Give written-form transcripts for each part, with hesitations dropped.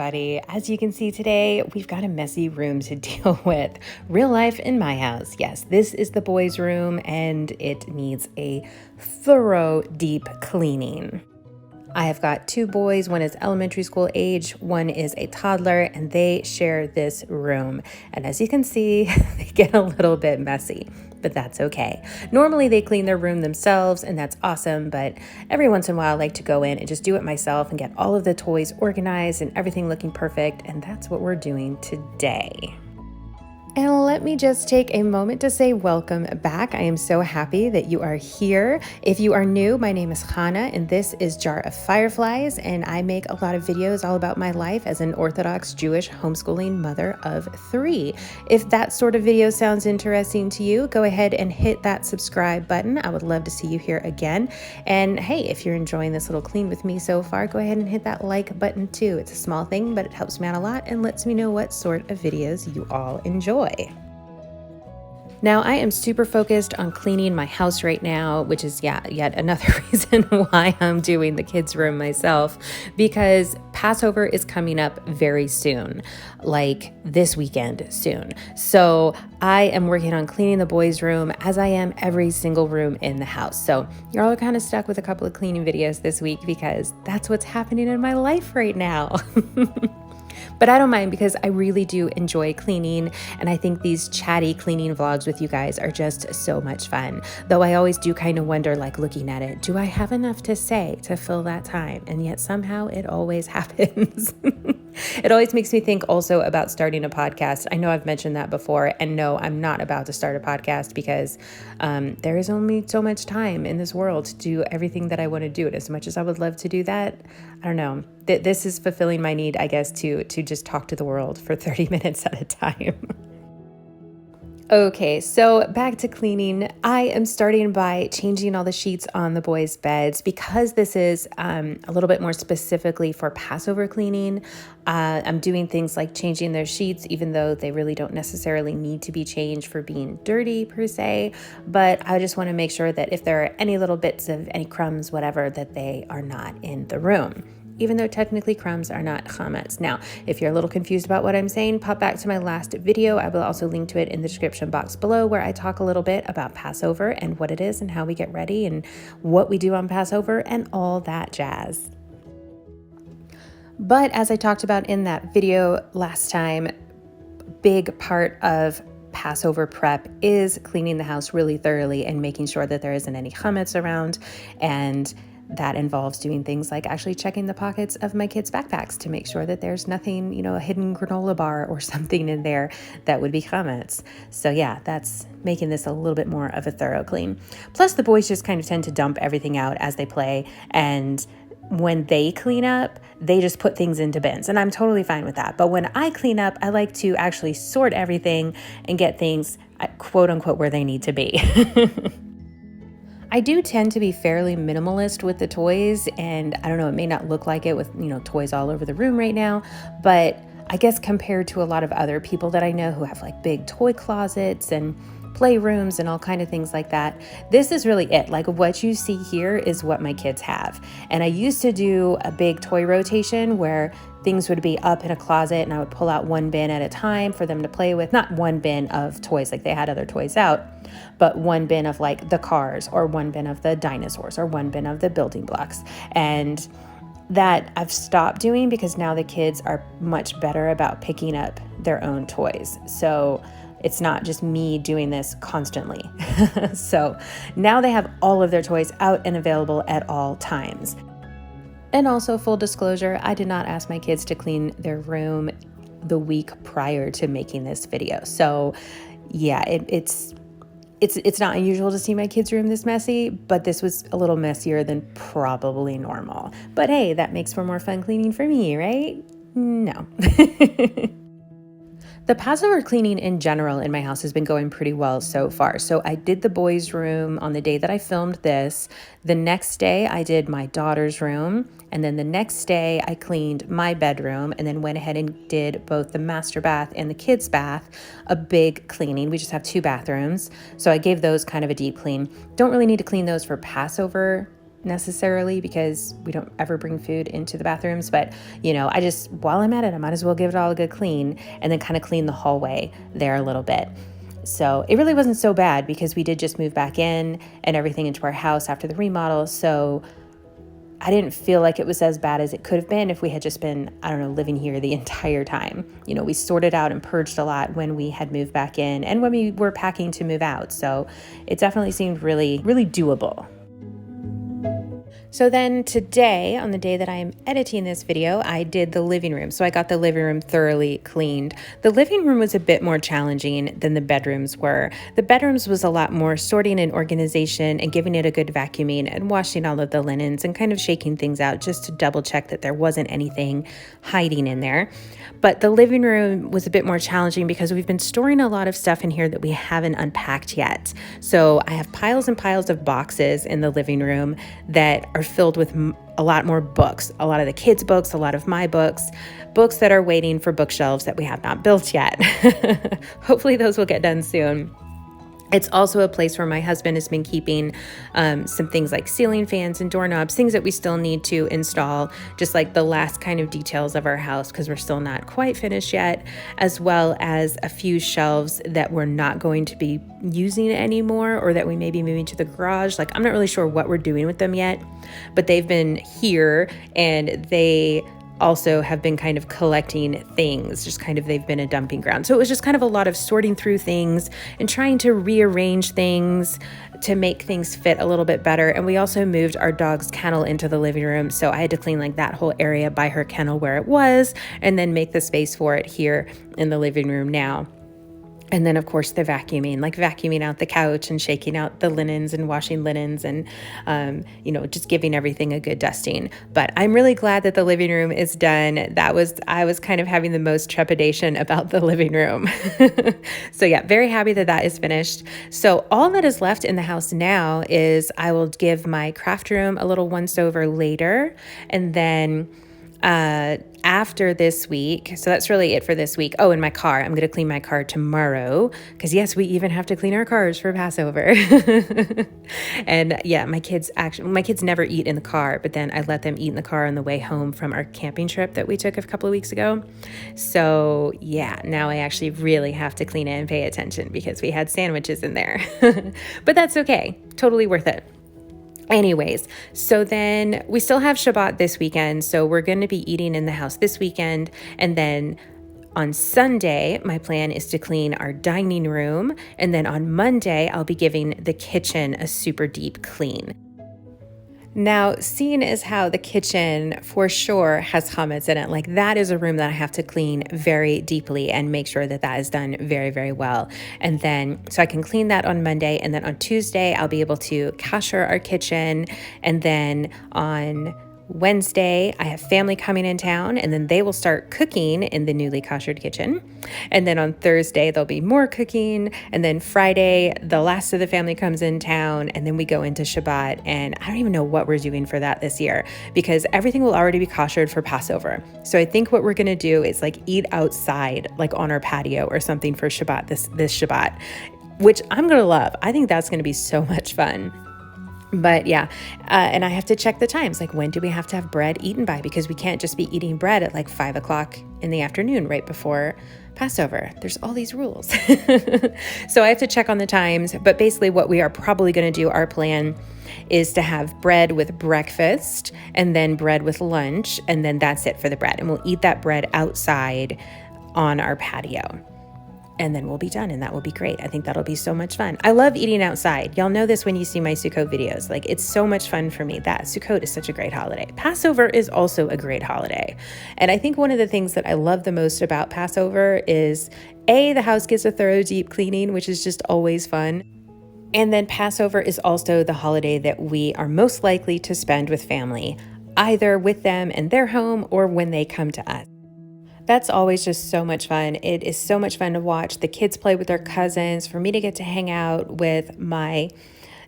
everybody. As you can see today, we've got a messy room to deal with. Real life in my house. Yes, this is the boys' room and it needs a thorough, deep cleaning. I have got two boys, one is elementary school age, one is a toddler, and they share this room. And as you can see, they get a little bit messy, but that's okay. Normally they clean their room themselves and that's awesome, but every once in a while I like to go in and just do it myself and get all of the toys organized and everything looking perfect, and that's what we're doing today. And let me just take a moment to say welcome back. I am so happy that you are here. If you are new, my name is Hannah and this is Jar of Fireflies, and I make a lot of videos all about my life as an Orthodox Jewish homeschooling mother of 3. If that sort of video sounds interesting to you, go ahead and hit that subscribe button. I would love to see you here again. And hey, if you're enjoying this little clean with me so far, go ahead and hit that like button too. It's a small thing, but it helps me out a lot and lets me know what sort of videos you all enjoy. Now, I am super focused on cleaning my house right now, which is yet another reason why I'm doing the kids' room myself, because Passover is coming up very soon, like this weekend soon. So I am working on cleaning the boys' room as I am every single room in the house. So you're all kind of stuck with a couple of cleaning videos this week because that's what's happening in my life right now. But I don't mind because I really do enjoy cleaning, and I think these chatty cleaning vlogs with you guys are just so much fun. Though I always do kind of wonder, like looking at it, do I have enough to say to fill that time? And yet somehow it always happens. It always makes me think also about starting a podcast. I know I've mentioned that before, and no, I'm not about to start a podcast because there is only so much time in this world to do everything that I want to do. And as much as I would love to do that, I don't know. This is fulfilling my need, I guess, to just talk to the world for 30 minutes at a time. Okay, so back to cleaning. I am starting by changing all the sheets on the boys' beds because this is a little bit more specifically for Passover cleaning. I'm doing things like changing their sheets, even though they really don't necessarily need to be changed for being dirty per se. But I just want to make sure that if there are any little bits of any crumbs, whatever, that they are not in the room, even though technically crumbs are not chametz. Now, if you're a little confused about what I'm saying, pop back to my last video. I will also link to it in the description box below, where I talk a little bit about Passover and what it is and how we get ready and what we do on Passover and all that jazz. But as I talked about in that video last time, big part of Passover prep is cleaning the house really thoroughly and making sure that there isn't any chametz around, and that involves doing things like actually checking the pockets of my kids' backpacks to make sure that there's nothing, a hidden granola bar or something in there that would be chametz. So yeah, that's making this a little bit more of a thorough clean. Plus the boys just kind of tend to dump everything out as they play, and when they clean up, they just put things into bins, and I'm totally fine with that. But when I clean up, I like to actually sort everything and get things quote unquote where they need to be. I do tend to be fairly minimalist with the toys, and I don't know, it may not look like it with, toys all over the room right now, but I guess compared to a lot of other people that I know who have like big toy closets and playrooms and all kind of things like that, this is really it. Like what you see here is what my kids have. And I used to do a big toy rotation where things would be up in a closet and I would pull out one bin at a time for them to play with. Not one bin of toys, like they had other toys out, but one bin of like the cars, or one bin of the dinosaurs, or one bin of the building blocks. And that I've stopped doing because now the kids are much better about picking up their own toys. So it's not just me doing this constantly. So now they have all of their toys out and available at all times. And also, full disclosure, I did not ask my kids to clean their room the week prior to making this video. So yeah, it's not unusual to see my kids' room this messy, but this was a little messier than probably normal. But hey, that makes for more fun cleaning for me, right? No. The Passover cleaning in general in my house has been going pretty well so far. So I did the boys' room on the day that I filmed this. The next day I did my daughter's room. And then the next day I cleaned my bedroom, and then went ahead and did both the master bath and the kids' bath, a big cleaning. We just have 2 bathrooms. So I gave those kind of a deep clean. Don't really need to clean those for Passover necessarily because we don't ever bring food into the bathrooms. But, I just, while I'm at it, I might as well give it all a good clean and then kind of clean the hallway there a little bit. So it really wasn't so bad because we did just move back in and everything into our house after the remodel. So I didn't feel like it was as bad as it could have been if we had just been, living here the entire time. We sorted out and purged a lot when we had moved back in and when we were packing to move out. So it definitely seemed really, really doable. So then today, on the day that I'm editing this video, I did the living room. So I got the living room thoroughly cleaned. The living room was a bit more challenging than the bedrooms were. The bedrooms was a lot more sorting and organization and giving it a good vacuuming and washing all of the linens and kind of shaking things out just to double check that there wasn't anything hiding in there. But the living room was a bit more challenging because we've been storing a lot of stuff in here that we haven't unpacked yet. So I have piles and piles of boxes in the living room that are filled with a lot more books, a lot of the kids' books, a lot of my books that are waiting for bookshelves that we have not built yet. Hopefully those will get done soon. It's also a place where my husband has been keeping some things like ceiling fans and doorknobs, things that we still need to install, just like the last kind of details of our house because we're still not quite finished yet, as well as a few shelves that we're not going to be using anymore or that we may be moving to the garage. Like, I'm not really sure what we're doing with them yet, but they've been here and they also have been kind of collecting things, just kind of they've been a dumping ground. So it was just kind of a lot of sorting through things and trying to rearrange things to make things fit a little bit better. And we also moved our dog's kennel into the living room. So I had to clean like that whole area by her kennel where it was and then make the space for it here in the living room now. And then, of course, the vacuuming, like vacuuming out the couch and shaking out the linens and washing linens and, just giving everything a good dusting. But I'm really glad that the living room is done. I was kind of having the most trepidation about the living room. So yeah, very happy that that is finished. So all that is left in the house now is I will give my craft room a little once over later. And then after this week, so that's really it for this week. Oh, and my car, I'm going to clean my car tomorrow because yes, we even have to clean our cars for Passover. And yeah, my kids never eat in the car, but then I let them eat in the car on the way home from our camping trip that we took a couple of weeks ago. So yeah, now I actually really have to clean it and pay attention because we had sandwiches in there, but that's okay. Totally worth it. Anyways, so then we still have Shabbat this weekend. So we're going to be eating in the house this weekend. And then on Sunday, my plan is to clean our dining room. And then on Monday, I'll be giving the kitchen a super deep clean. Now, seeing as how the kitchen for sure has chametz in it, like that is a room that I have to clean very deeply and make sure that that is done very, very well. And then, so I can clean that on Monday. And then on Tuesday, I'll be able to kasher our kitchen. And then on Wednesday, I have family coming in town, and then they will start cooking in the newly kashered kitchen. And then on Thursday, there'll be more cooking. And then Friday, the last of the family comes in town, and then we go into Shabbat. And I don't even know what we're doing for that this year because everything will already be kashered for Passover. So I think what we're going to do is like eat outside, like on our patio or something for Shabbat, this Shabbat, which I'm going to love. I think that's going to be so much fun. But yeah, and I have to check the times, like when do we have to have bread eaten by? Because we can't just be eating bread at like 5 o'clock in the afternoon right before Passover. There's all these rules. So I have to check on the times. But basically what we are probably going to do, our plan is to have bread with breakfast and then bread with lunch. And then that's it for the bread. And we'll eat that bread outside on our patio. And then we'll be done, and that will be great. I think that'll be so much fun. I love eating outside. Y'all know this when you see my Sukkot videos. Like, it's so much fun for me. That Sukkot is such a great holiday. Passover is also a great holiday. And I think one of the things that I love the most about Passover is, A, the house gets a thorough deep cleaning, which is just always fun. And then Passover is also the holiday that we are most likely to spend with family, either with them in their home or when they come to us. That's always just so much fun. It is so much fun to watch the kids play with their cousins, for me to get to hang out with my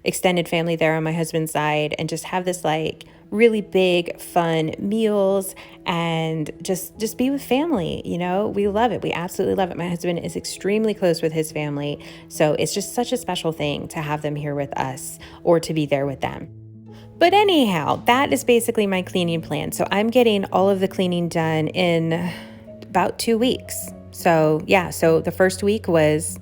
extended family there on my husband's side and just have this like really big fun meals and just be with family. You know, we love it. We absolutely love it. My husband is extremely close with his family. So it's just such a special thing to have them here with us or to be there with them. But anyhow, that is basically my cleaning plan. So I'm getting all of the cleaning done in about 2 weeks. So yeah, so the first week was,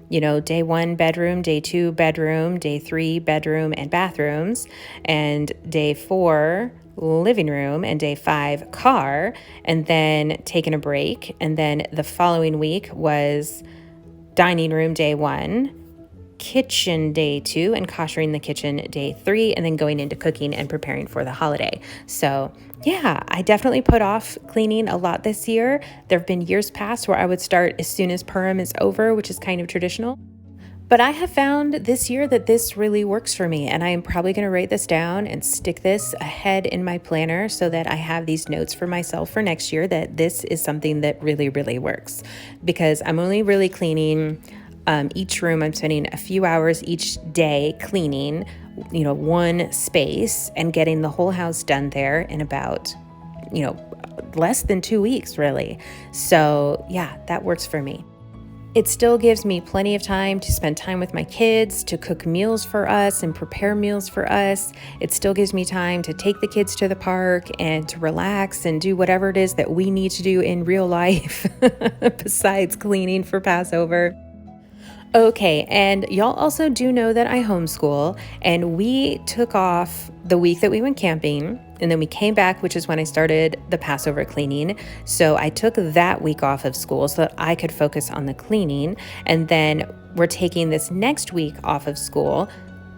day 1 bedroom, day 2 bedroom, day 3 bedroom and bathrooms, and day 4 living room, and day 5 car, and then taking a break. And then the following week was dining room day 1, kitchen day 2, and koshering the kitchen day 3, and then going into cooking and preparing for the holiday. So yeah, I definitely put off cleaning a lot this year. There have been years past where I would start as soon as Purim is over, which is kind of traditional. But I have found this year that this really works for me, and I am probably going to write this down and stick this ahead in my planner so that I have these notes for myself for next year, that this is something that really, really works, because I'm only really cleaning each room. I'm spending a few hours each day cleaning, one space, and getting the whole house done there in about, less than 2 weeks, really. So yeah, that works for me. It still gives me plenty of time to spend time with my kids, to cook meals for us and prepare meals for us. It still gives me time to take the kids to the park and to relax and do whatever it is that we need to do in real life besides cleaning for Passover. Okay, and y'all also do know that I homeschool, and we took off the week that we went camping, and then we came back, which is when I started the Passover cleaning. So I took that week off of school so that I could focus on the cleaning, and then we're taking this next week off of school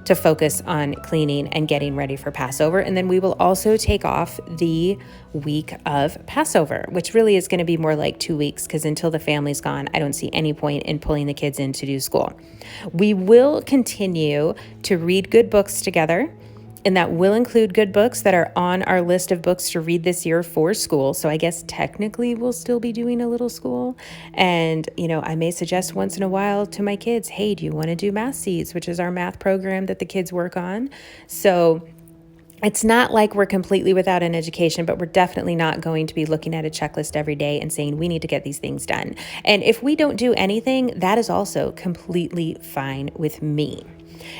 to focus on cleaning and getting ready for Passover. And then we will also take off the week of Passover, which really is going to be more like 2 weeks, because until the family's gone, I don't see any point in pulling the kids in to do school. We will continue to read good books together, and that will include good books that are on our list of books to read this year for school. So I guess technically we'll still be doing a little school. And, I may suggest once in a while to my kids, hey, do you want to do Math Seeds, which is our math program that the kids work on? So it's not like we're completely without an education, but we're definitely not going to be looking at a checklist every day and saying we need to get these things done. And if we don't do anything, that is also completely fine with me.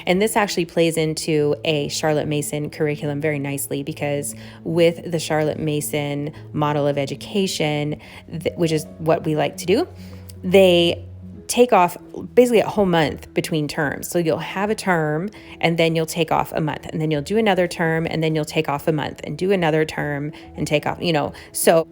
And this actually plays into a Charlotte Mason curriculum very nicely, because with the Charlotte Mason model of education, which is what we like to do, they take off basically a whole month between terms. So you'll have a term, and then you'll take off a month, and then you'll do another term, and then you'll take off a month and do another term and take off, So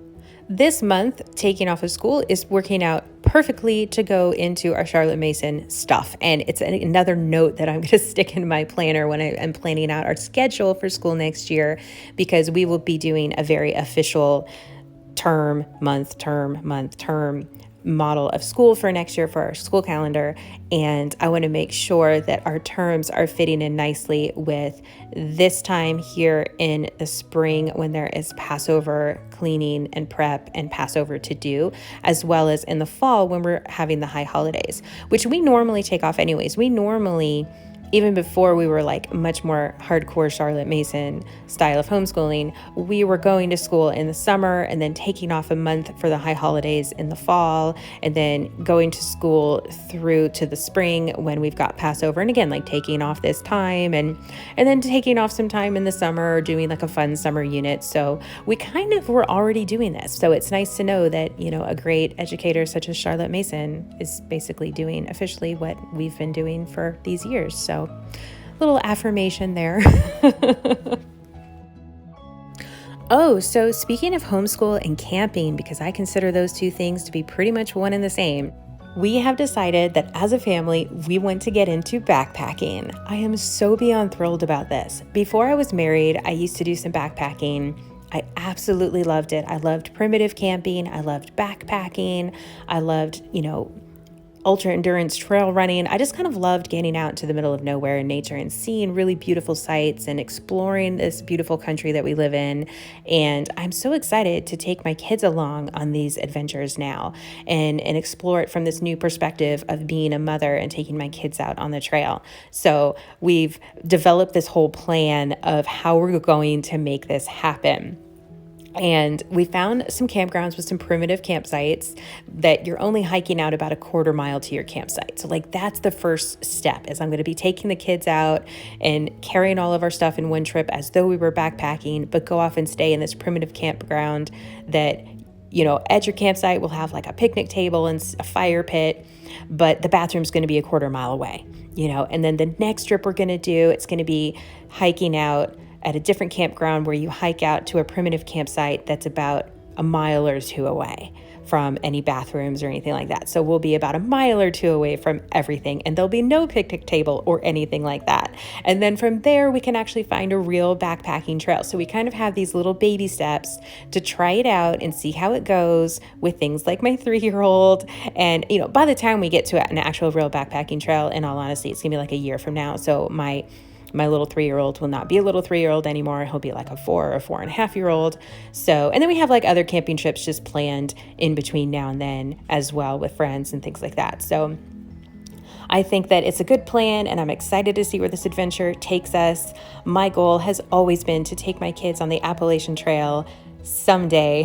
this month, taking off of school is working out perfectly to go into our Charlotte Mason stuff. And it's another note that I'm going to stick in my planner when I am planning out our schedule for school next year, because we will be doing a very official term, month, term model of school for next year for our school calendar. And I want to make sure that our terms are fitting in nicely with this time here in the spring, when there is Passover cleaning and prep and Passover to do, as well as in the fall when we're having the high holidays, which we normally take off anyways. We normally, even before we were like much more hardcore Charlotte Mason style of homeschooling, we were going to school in the summer and then taking off a month for the high holidays in the fall, and then going to school through to the spring when we've got Passover. And again, like taking off this time and then taking off some time in the summer, doing like a fun summer unit. So we kind of were already doing this. So it's nice to know that, a great educator such as Charlotte Mason is basically doing officially what we've been doing for these years. So little affirmation there. Oh, so speaking of homeschool and camping, because I consider those two things to be pretty much one and the same, we have decided that as a family, we want to get into backpacking. I am so beyond thrilled about this. Before I was married, I used to do some backpacking. I absolutely loved it. I loved primitive camping. I loved backpacking. I loved, ultra endurance trail running. I just kind of loved getting out into the middle of nowhere in nature and seeing really beautiful sights and exploring this beautiful country that we live in. And I'm so excited to take my kids along on these adventures now and explore it from this new perspective of being a mother and taking my kids out on the trail. So we've developed this whole plan of how we're going to make this happen. And we found some campgrounds with some primitive campsites that you're only hiking out about a quarter mile to your campsite. So like that's the first step, is I'm going to be taking the kids out and carrying all of our stuff in one trip as though we were backpacking, but go off and stay in this primitive campground that, you know, at your campsite will have like a picnic table and a fire pit, but the bathroom's going to be a quarter mile away, you know. And then the next trip we're going to do, it's going to be hiking out at a different campground where you hike out to a primitive campsite that's about a mile or two away from any bathrooms or anything like that. So we'll be about a mile or two away from everything, and there'll be no picnic table or anything like that. And then from there, we can actually find a real backpacking trail. So we kind of have these little baby steps to try it out and see how it goes with things like my 3-year-old. And, you know, by the time we get to an actual real backpacking trail, in all honesty, it's gonna be like a year from now. So my little 3-year-old will not be a little 3-year-old anymore. He'll be like a 4 or 4.5-year-old. So, and then we have like other camping trips just planned in between now and then as well with friends and things like that. So I think that it's a good plan, and I'm excited to see where this adventure takes us. My goal has always been to take my kids on the Appalachian Trail someday.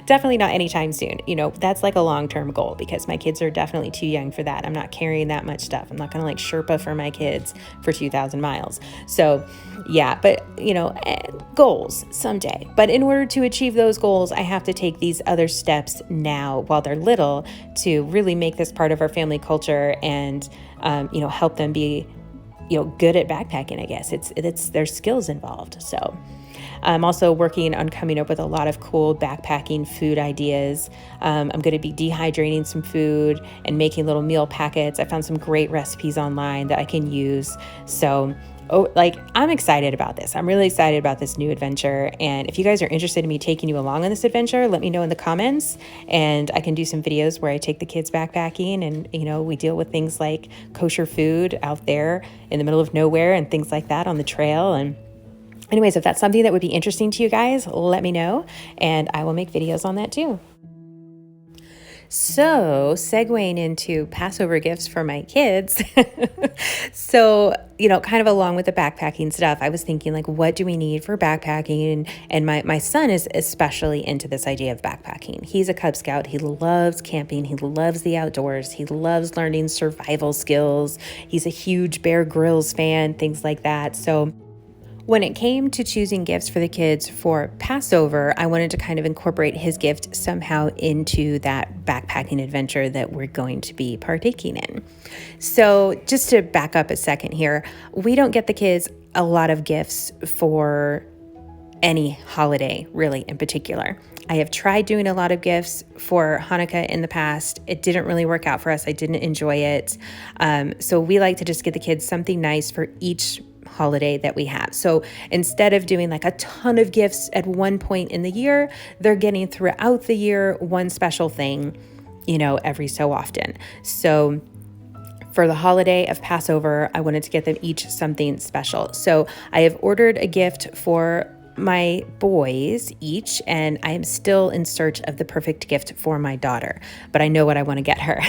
Definitely not anytime soon. You know, that's like a long-term goal because my kids are definitely too young for that. I'm not carrying that much stuff. I'm not going to like Sherpa for my kids for 2,000 miles. So yeah, but you know, goals someday. But in order to achieve those goals, I have to take these other steps now while they're little to really make this part of our family culture and, you know, help them be, you know, good at backpacking, I guess. There's skills involved. So I'm also working on coming up with a lot of cool backpacking food ideas. I'm going to be dehydrating some food and making little meal packets. I found some great recipes online that I can use. So, I'm excited about this. I'm really excited about this new adventure. And if you guys are interested in me taking you along on this adventure, let me know in the comments. And I can do some videos where I take the kids backpacking and, you know, we deal with things like kosher food out there in the middle of nowhere and things like that on the trail. And anyways, if that's something that would be interesting to you guys, let me know, and I will make videos on that too. So, segueing into Passover gifts for my kids. So, you know, kind of along with the backpacking stuff, I was thinking like, what do we need for backpacking? And my son is especially into this idea of backpacking. He's a Cub Scout. He loves camping. He loves the outdoors. He loves learning survival skills. He's a huge Bear Grylls fan, things like that. So when it came to choosing gifts for the kids for Passover, I wanted to kind of incorporate his gift somehow into that backpacking adventure that we're going to be partaking in. So just to back up a second here, we don't get the kids a lot of gifts for any holiday, really, in particular. I have tried doing a lot of gifts for Hanukkah in the past. It didn't really work out for us. I didn't enjoy it. So we like to just get the kids something nice for each holiday that we have. So instead of doing like a ton of gifts at one point in the year, they're getting throughout the year one special thing, you know, every so often. So for the holiday of Passover, I wanted to get them each something special. So I have ordered a gift for my boys each, and I am still in search of the perfect gift for my daughter, but I know what I want to get her.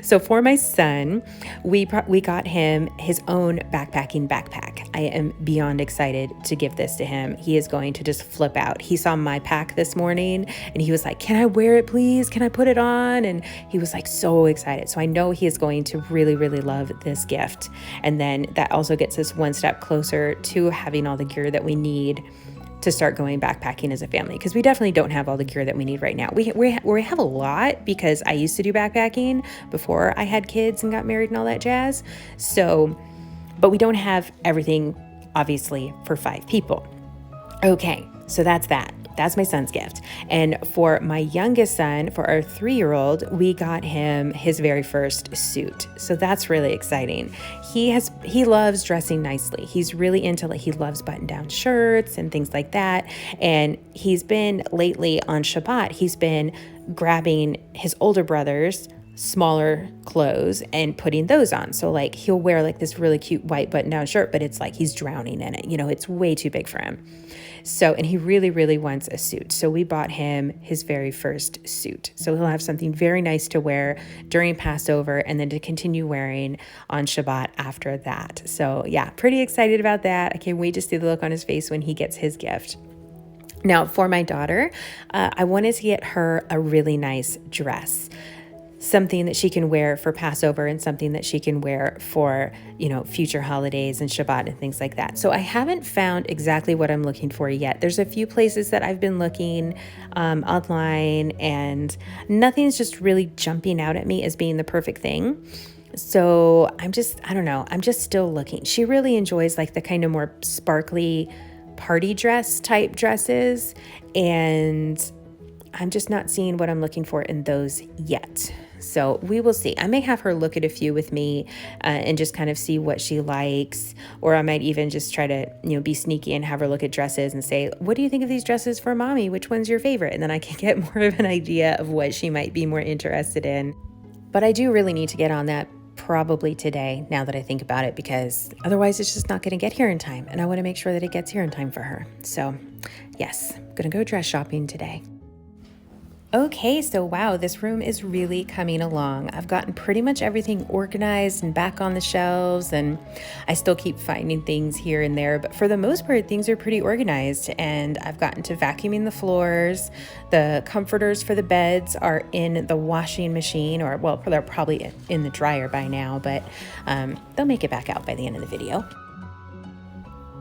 So for my son, we got him his own backpacking backpack. I am beyond excited to give this to him. He is going to just flip out. He saw my pack this morning and he was like, "Can I wear it, please? Can I put it on?" And he was like so excited. So I know he is going to really, really love this gift. And then that also gets us one step closer to having all the gear that we need to start going backpacking as a family, because we definitely don't have all the gear that we need right now. We have a lot because I used to do backpacking before I had kids and got married and all that jazz. So, but we don't have everything, obviously, for 5 people. Okay, so that's that. That's my son's gift. And for my youngest son, for our 3-year-old, we got him his very first suit. So that's really exciting. He loves dressing nicely. He's really into, he loves button-down shirts and things like that. And he's been lately on Shabbat, he's been grabbing his older brother's smaller clothes and putting those on. So he'll wear this really cute white button-down shirt, but it's like he's drowning in it. You know, it's way too big for him. So, and he really, really wants a suit. So we bought him his very first suit. So he'll have something very nice to wear during Passover and then to continue wearing on Shabbat after that. So yeah, pretty excited about that. I can't wait to see the look on his face when he gets his gift. Now, for my daughter, I wanted to get her a really nice dress, something that she can wear for Passover and something that she can wear for, future holidays and Shabbat and things like that. So I haven't found exactly what I'm looking for yet. There's a few places that I've been looking online, and nothing's just really jumping out at me as being the perfect thing. So I don't know. I'm just still looking. She really enjoys like the kind of more sparkly party dress type dresses, and I'm just not seeing what I'm looking for in those yet. So we will see. I may have her look at a few with me and just kind of see what she likes. Or I might even just try to, be sneaky and have her look at dresses and say, what do you think of these dresses for mommy? Which one's your favorite? And then I can get more of an idea of what she might be more interested in. But I do really need to get on that probably today, now that I think about it, because otherwise it's just not going to get here in time. And I want to make sure that it gets here in time for her. So yes, I'm going to go dress shopping today. Okay, so wow, this room is really coming along. I've gotten pretty much everything organized and back on the shelves, and I still keep finding things here and there, but for the most part, things are pretty organized, and I've gotten to vacuuming the floors. The comforters for the beds are in the washing machine, or well, they're probably in the dryer by now, but they'll make it back out by the end of the video.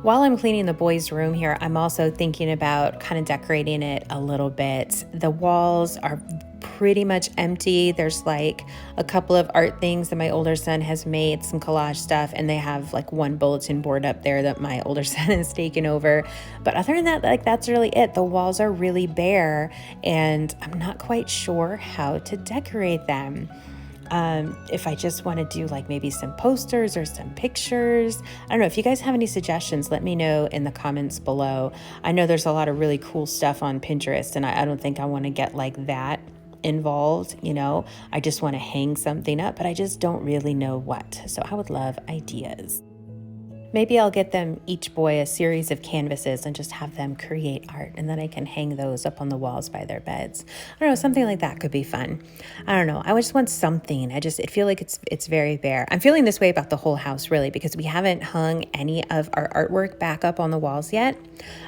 While I'm cleaning the boys' room here, I'm also thinking about kind of decorating it a little bit. The walls are pretty much empty. There's like a couple of art things that my older son has made, some collage stuff, and they have like one bulletin board up there that my older son has taken over. But other than that, that's really it. The walls are really bare, and I'm not quite sure how to decorate them. If I just want to do like maybe some posters or some pictures. I don't know. If you guys have any suggestions, let me know in the comments below. I know there's a lot of really cool stuff on Pinterest, and I don't think I want to get like that involved. I just want to hang something up, but I just don't really know what. So I would love ideas. Maybe I'll get them, each boy, a series of canvases and just have them create art, and then I can hang those up on the walls by their beds. I don't know, something like that could be fun. I don't know. I just want something. It feel like it's very bare. I'm feeling this way about the whole house, really, because we haven't hung any of our artwork back up on the walls yet.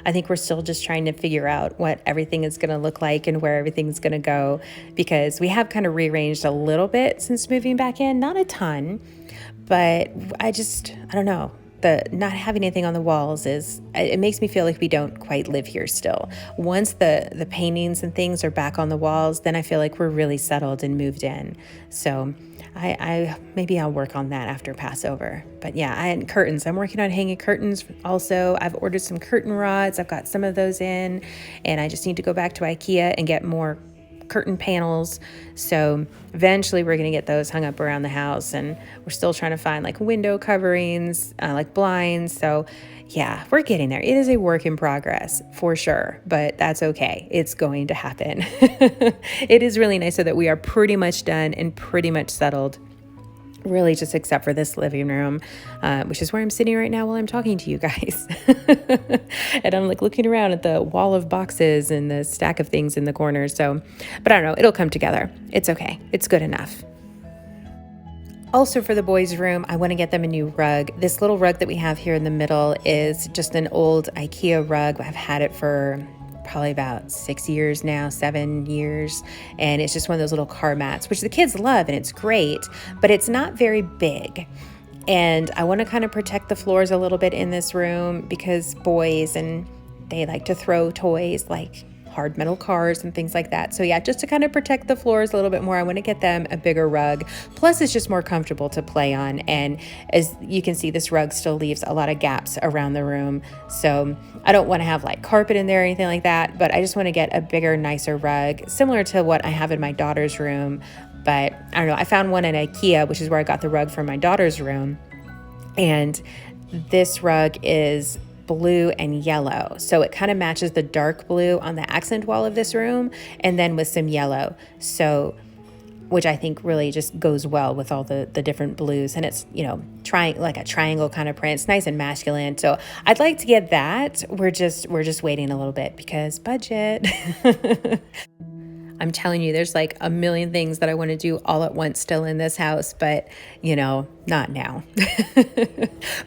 I think we're still just trying to figure out what everything is going to look like and where everything's going to go, because we have kind of rearranged a little bit since moving back in. Not a ton, but I don't know. The not having anything on the walls it makes me feel like we don't quite live here still. Once the paintings and things are back on the walls, then I feel like we're really settled and moved in. So I maybe I'll work on that after Passover. But yeah, and curtains. I'm working on hanging curtains also. I've ordered some curtain rods. I've got some of those in, and I just need to go back to IKEA and get more curtain panels. So eventually we're going to get those hung up around the house, and we're still trying to find like window coverings, like blinds. So yeah, we're getting there. It is a work in progress for sure, but that's okay. It's going to happen. It is really nice so that we are pretty much done and pretty much settled, really just except for this living room, which is where I'm sitting right now while I'm talking to you guys. And I'm like looking around at the wall of boxes and the stack of things in the corner. So, but I don't know, it'll come together. It's okay. It's good enough. Also for the boys' room, I want to get them a new rug. This little rug that we have here in the middle is just an old IKEA rug. I've had it for probably about 6 years now, 7 years. And it's just one of those little car mats, which the kids love, and it's great, but it's not very big. And I want to kind of protect the floors a little bit in this room, because boys, and they like to throw toys like hard metal cars and things like that. So yeah, just to kind of protect the floors a little bit more, I want to get them a bigger rug. Plus it's just more comfortable to play on. And as you can see, this rug still leaves a lot of gaps around the room. So I don't want to have like carpet in there or anything like that, but I just want to get a bigger, nicer rug, similar to what I have in my daughter's room. But I don't know, I found one at IKEA, which is where I got the rug from my daughter's room. And this rug is blue and yellow. So it kind of matches the dark blue on the accent wall of this room, and then with some yellow. So, which I think really just goes well with all the different blues. And it's, trying like a triangle kind of print. It's nice and masculine. So I'd like to get that. We're just waiting a little bit because budget. I'm telling you, there's like a million things that I want to do all at once still in this house, but not now.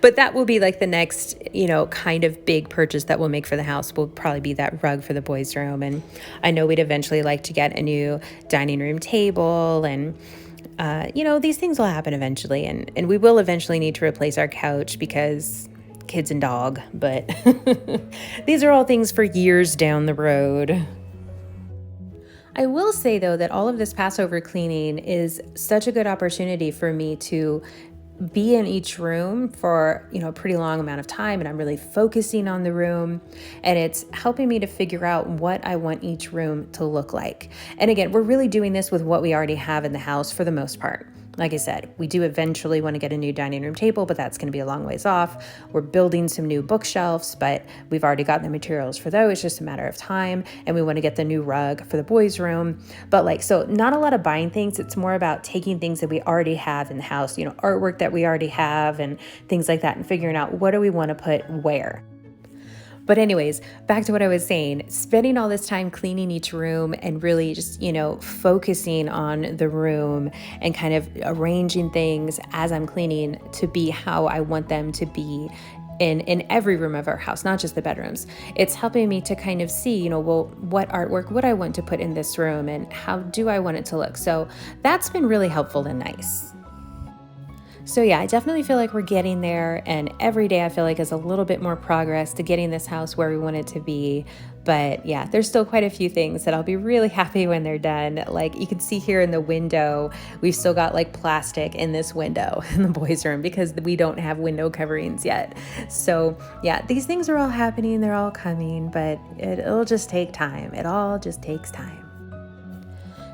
But that will be like the next, kind of big purchase that we'll make for the house will probably be that rug for the boys' room. And I know we'd eventually like to get a new dining room table and these things will happen eventually. And we will eventually need to replace our couch because kids and dog, but these are all things for years down the road. I will say, though, that all of this Passover cleaning is such a good opportunity for me to be in each room for, a pretty long amount of time, and I'm really focusing on the room, and it's helping me to figure out what I want each room to look like. And again, we're really doing this with what we already have in the house for the most part. Like I said, we do eventually want to get a new dining room table, but that's going to be a long ways off. We're building some new bookshelves, but we've already got the materials for those. It's just a matter of time. And we want to get the new rug for the boys' room. But so not a lot of buying things. It's more about taking things that we already have in the house, artwork that we already have and things like that, and figuring out what do we want to put where. But anyways, back to what I was saying, spending all this time cleaning each room and really just, focusing on the room and kind of arranging things as I'm cleaning to be how I want them to be in every room of our house, not just the bedrooms. It's helping me to kind of see, what artwork would I want to put in this room and how do I want it to look? So that's been really helpful and nice. So yeah, I definitely feel like we're getting there, and every day I feel like is a little bit more progress to getting this house where we want it to be. But yeah, there's still quite a few things that I'll be really happy when they're done. Like you can see here in the window, we've still got like plastic in this window in the boys' room because we don't have window coverings yet. So yeah, these things are all happening, they're all coming, but it'll just take time. It all just takes time.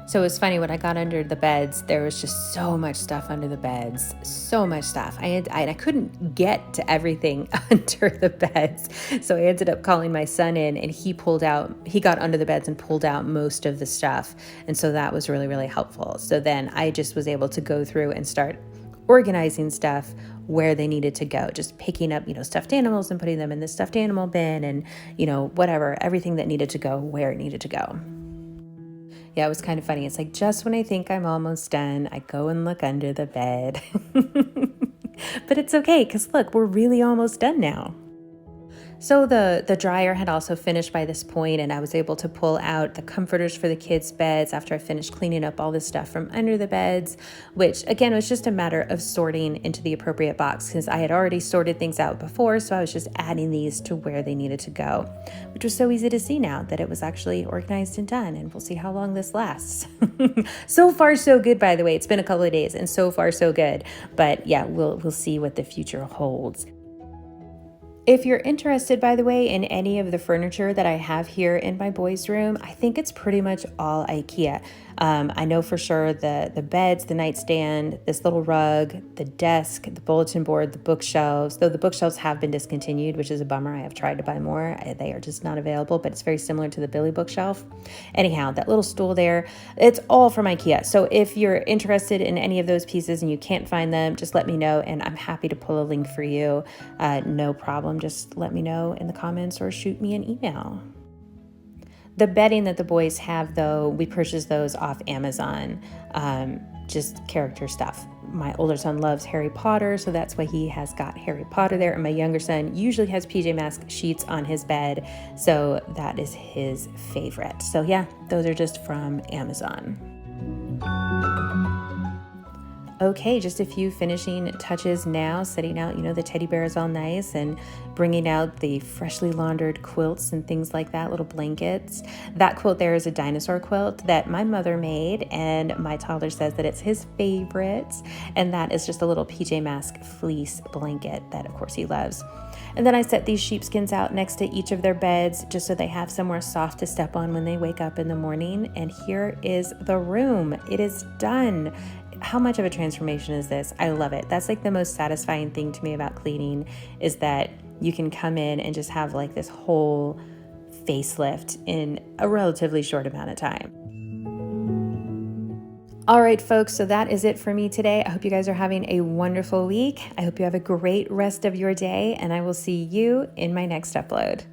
So it was funny, when I got under the beds, there was just so much stuff under the beds, so much stuff. I couldn't get to everything under the beds. So I ended up calling my son in, and he got under the beds and pulled out most of the stuff. And so that was really, really helpful. So then I just was able to go through and start organizing stuff where they needed to go, just picking up, stuffed animals and putting them in the stuffed animal bin and, whatever, everything that needed to go where it needed to go. Yeah, it was kind of funny. It's like just when I think I'm almost done, I go and look under the bed. But it's okay, because look, we're really almost done now. So the dryer had also finished by this point, and I was able to pull out the comforters for the kids' beds after I finished cleaning up all this stuff from under the beds, which again was just a matter of sorting into the appropriate box because I had already sorted things out before, so I was just adding these to where they needed to go, which was so easy to see now that it was actually organized and done, and we'll see how long this lasts. So far, so good, by the way. It's been a couple of days, and so far, so good. But yeah, we'll see what the future holds. If you're interested, by the way, in any of the furniture that I have here in my boys' room, I think it's pretty much all IKEA. I know for sure the beds, the nightstand, this little rug, the desk, the bulletin board, the bookshelves, though the bookshelves have been discontinued, which is a bummer. I have tried to buy more. They are just not available, but it's very similar to the Billy bookshelf. Anyhow, that little stool there, it's all from IKEA. So if you're interested in any of those pieces and you can't find them, just let me know and I'm happy to pull a link for you. No problem. Just let me know in the comments or shoot me an email. The bedding that the boys have, though, we purchased those off Amazon, just character stuff. My older son loves Harry Potter, so that's why he has got Harry Potter there. And my younger son usually has PJ Masks sheets on his bed, so that is his favorite. So yeah, those are just from Amazon. Okay, just a few finishing touches now, setting out, the teddy bear is all nice and bringing out the freshly laundered quilts and things like that, little blankets. That quilt there is a dinosaur quilt that my mother made, and my toddler says that it's his favorite. And that is just a little PJ Mask fleece blanket that, of course, he loves. And then I set these sheepskins out next to each of their beds just so they have somewhere soft to step on when they wake up in the morning. And here is the room. It is done. How much of a transformation is this? I love it. That's like the most satisfying thing to me about cleaning, is that you can come in and just have like this whole facelift in a relatively short amount of time. All right, folks, so that is it for me today. I hope you guys are having a wonderful week. I hope you have a great rest of your day, and I will see you in my next upload.